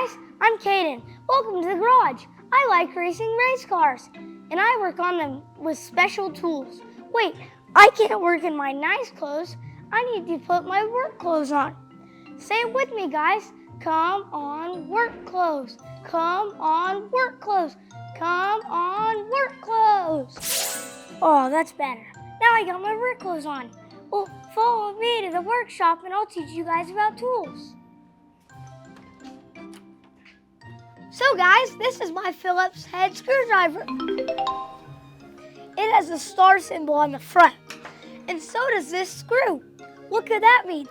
guys, I'm Kaiden. Welcome to the garage. I like racing race cars, and I work on them with special tools. Wait, I can't work in my nice clothes. I need to put my work clothes on. Say it with me, guys. Come on, work clothes. Come on, work clothes. Come on, work clothes. Oh, that's better. Now I got my work clothes on. Well, follow me to the workshop and I'll teach you guys about tools. So guys, this is my Phillips head screwdriver. It has a star symbol on the front, and so does this screw. What could that mean?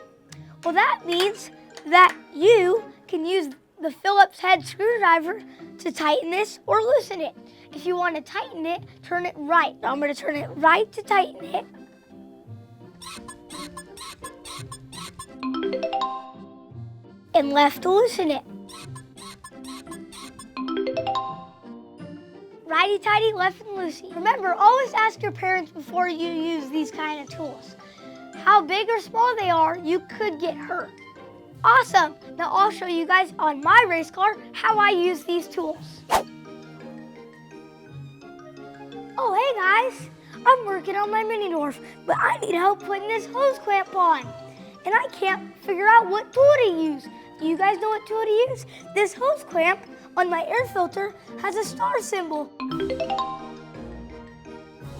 Well, that means that you can use the Phillips head screwdriver to tighten this or loosen it. If you want to tighten it, turn it right. I'm going to turn it right to tighten it. And left to loosen it. Righty-tighty, left and loosey. Remember, always ask your parents before you use these kind of tools. How big or small they are, you could get hurt. Awesome! Now I'll show you guys on my race car how I use these tools. Oh, hey guys! I'm working on my mini dwarf, but I need help putting this hose clamp on. And I can't figure out what tool to use. Do you guys know what tool to use? This hose clamp on my air filter has a star symbol.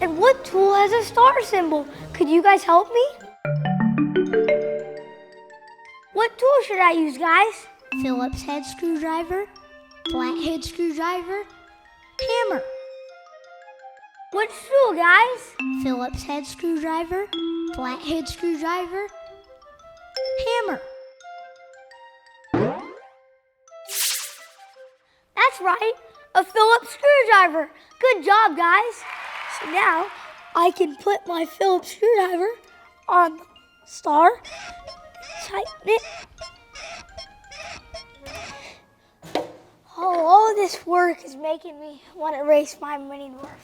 And what tool has a star symbol? Could you guys help me? What tool should I use, guys? Phillips head screwdriver, flathead screwdriver, hammer. Which tool, guys? Phillips head screwdriver, flathead screwdriver, hammer. That's right, a Phillips screwdriver. Good job, guys. So now I can put my Phillips screwdriver on the star, tighten it. Oh, all this work is making me want to race my mini dwarf.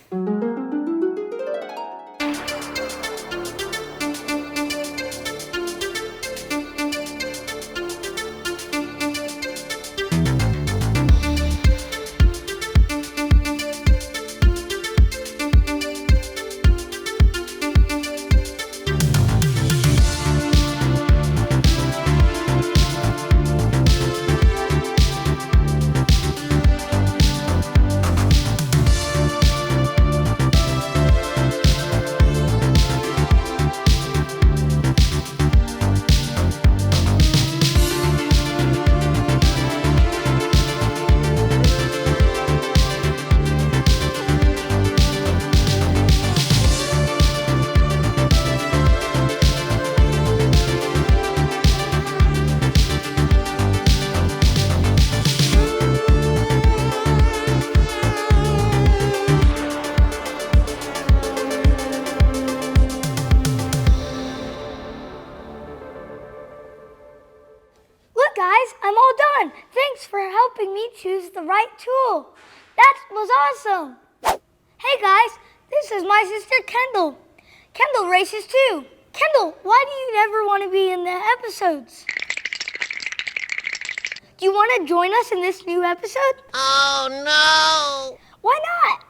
Guys, I'm all done. Thanks for helping me choose the right tool. That was awesome. Hey guys, this is my sister Kendall. Kendall races too. Kendall, why do you never want to be in the episodes? Do you want to join us in this new episode? Oh no! Why not?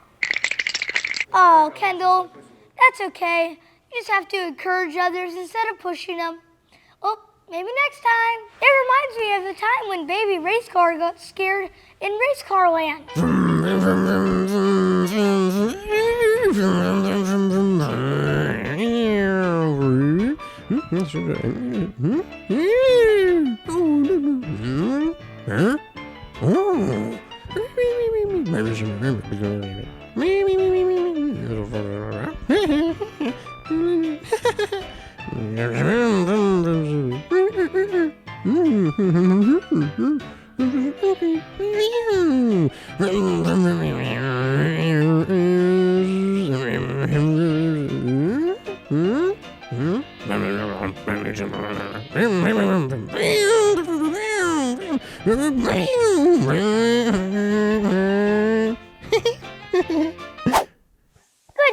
Oh, Kendall, that's okay. You just have to encourage others instead of pushing them. Well, maybe next time. It reminds me of the time when baby race car got scared in race car land. Good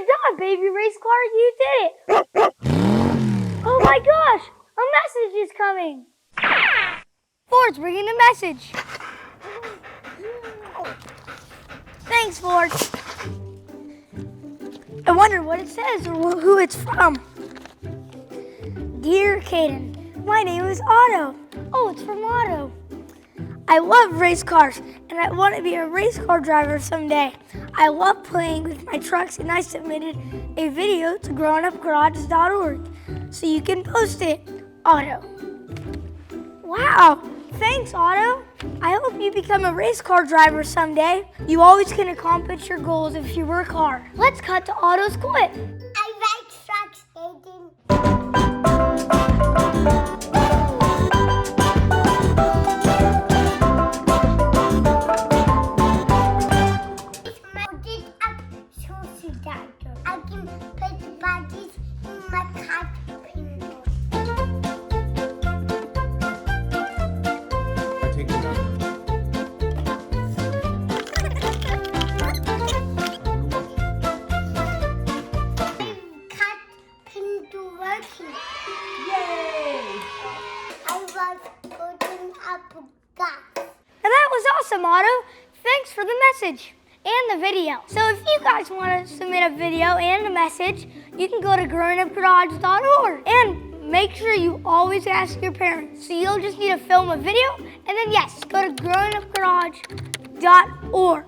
job, baby race car, you did it! Oh my gosh, a message is coming! Ford's bringing a message. Thanks, Ford. I wonder what it says or who it's from. Dear Kaiden, my name is Otto. Oh, it's from Otto. I love race cars, and I want to be a race car driver someday. I love playing with my trucks, and I submitted a video to grownupgarages.org, so you can post it, Otto. Wow, thanks, Otto. I hope you become a race car driver someday. You always can accomplish your goals if you work hard. Let's cut to Otto's clip. I like trucks, Kaiden. I can put the bodies in my Capeto. Capeto working. Yay! I was putting up gas. And that was awesome, Otto. Thanks for the message and the video. So if you guys want to submit a video and a message, you can go to grownupgarage.org and make sure you always ask your parents. So you'll just need to film a video and then yes, go to grownupgarage.org.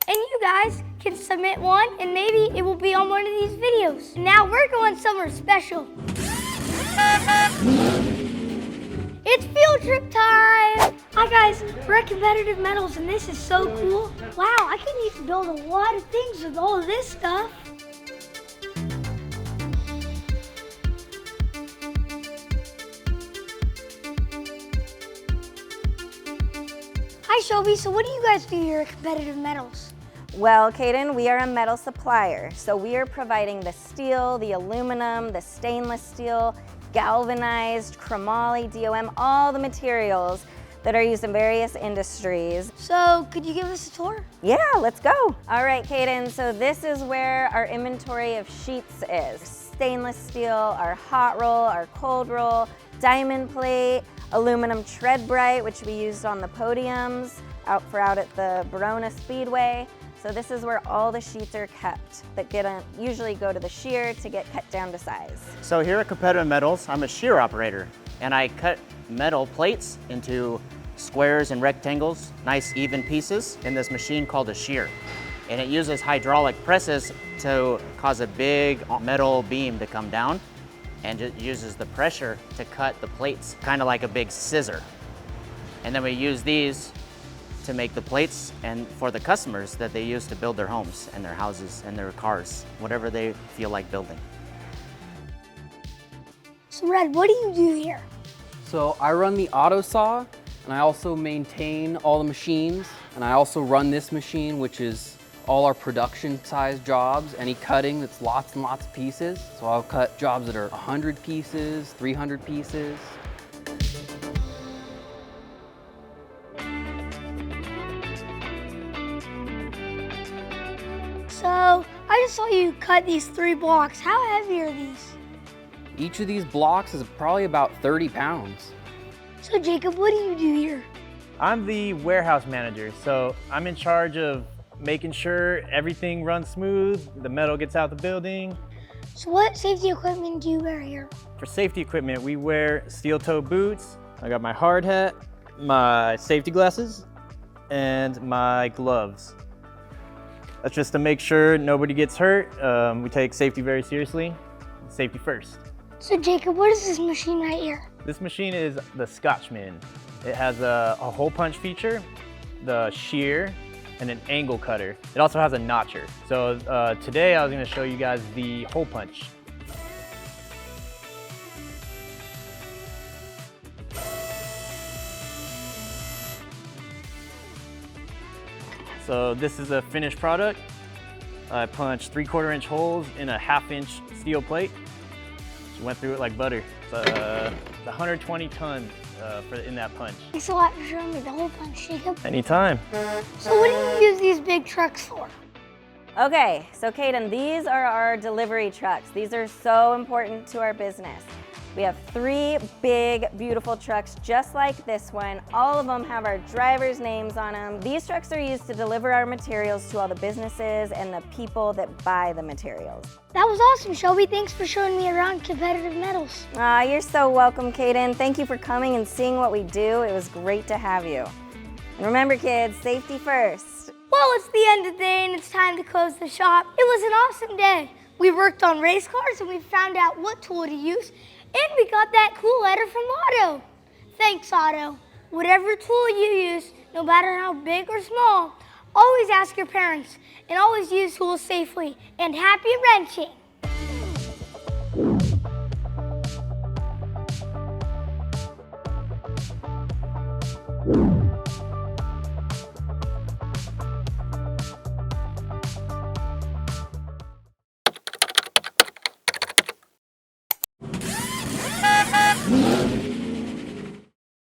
And you guys can submit one and maybe it will be on one of these videos. Now we're going somewhere special. It's field trip time! Hi guys, we're at Capeto Metals and this is so cool. Wow, I can need to build a lot of things with all of this stuff. Hi Shelby, so what do you guys do here at Capeto Metals? Well, Kaiden, we are a metal supplier. So we are providing the steel, the aluminum, the stainless steel, galvanized, chromoly, DOM, all the materials that are used in various industries. So could you give us a tour? Yeah, let's go. All right, Kaiden, so this is where our inventory of sheets is. Stainless steel, our hot roll, our cold roll, diamond plate, aluminum tread bright, which we used on the podiums out at the Verona Speedway. So this is where all the sheets are kept that usually go to the shear to get cut down to size. So here at Capeto Metals, I'm a shear operator, and I cut metal plates into squares and rectangles, nice even pieces, in this machine called a shear. And it uses hydraulic presses to cause a big metal beam to come down, and it uses the pressure to cut the plates, kind of like a big scissor. And then we use these to make the plates and for the customers that they use to build their homes and their houses and their cars, whatever they feel like building. So Red, what do you do here? So I run the Otto saw, and I also maintain all the machines, and I also run this machine, which is all our production size jobs, any cutting that's lots and lots of pieces. So I'll cut jobs that are 100 pieces, 300 pieces. So I just saw you cut these 3 blocks. How heavy are these? Each of these blocks is probably about 30 pounds. So Jacob, what do you do here? I'm the warehouse manager, so I'm in charge of making sure everything runs smooth, the metal gets out the building. So what safety equipment do you wear here? For safety equipment, we wear steel-toe boots. I got my hard hat, my safety glasses, and my gloves. That's just to make sure nobody gets hurt. We take safety very seriously. Safety first. So Jacob, what is this machine right here? This machine is the Scotchman. It has a hole punch feature, the shear, and an angle cutter. It also has a notcher. So today I was going to show you guys the hole punch. So this is a finished product. I punched 3/4 inch holes in a 1/2 inch steel plate. Just went through it like butter. It's 120 tons in that punch. Thanks a lot for showing me the hole punch, Jacob. Anytime. So what do you use these big trucks for? Okay, so Kaiden, these are our delivery trucks. These are so important to our business. We have 3 big, beautiful trucks just like this one. All of them have our drivers' names on them. These trucks are used to deliver our materials to all the businesses and the people that buy the materials. That was awesome, Shelby. Thanks for showing me around Capeto Metals. You're so welcome, Kaiden. Thank you for coming and seeing what we do. It was great to have you. And remember, kids, safety first. Well, it's the end of the day and it's time to close the shop. It was an awesome day. We worked on race cars and we found out what tool to use, and we got that cool letter from Otto. Thanks, Otto. Whatever tool you use, no matter how big or small, always ask your parents and always use tools safely. And happy wrenching!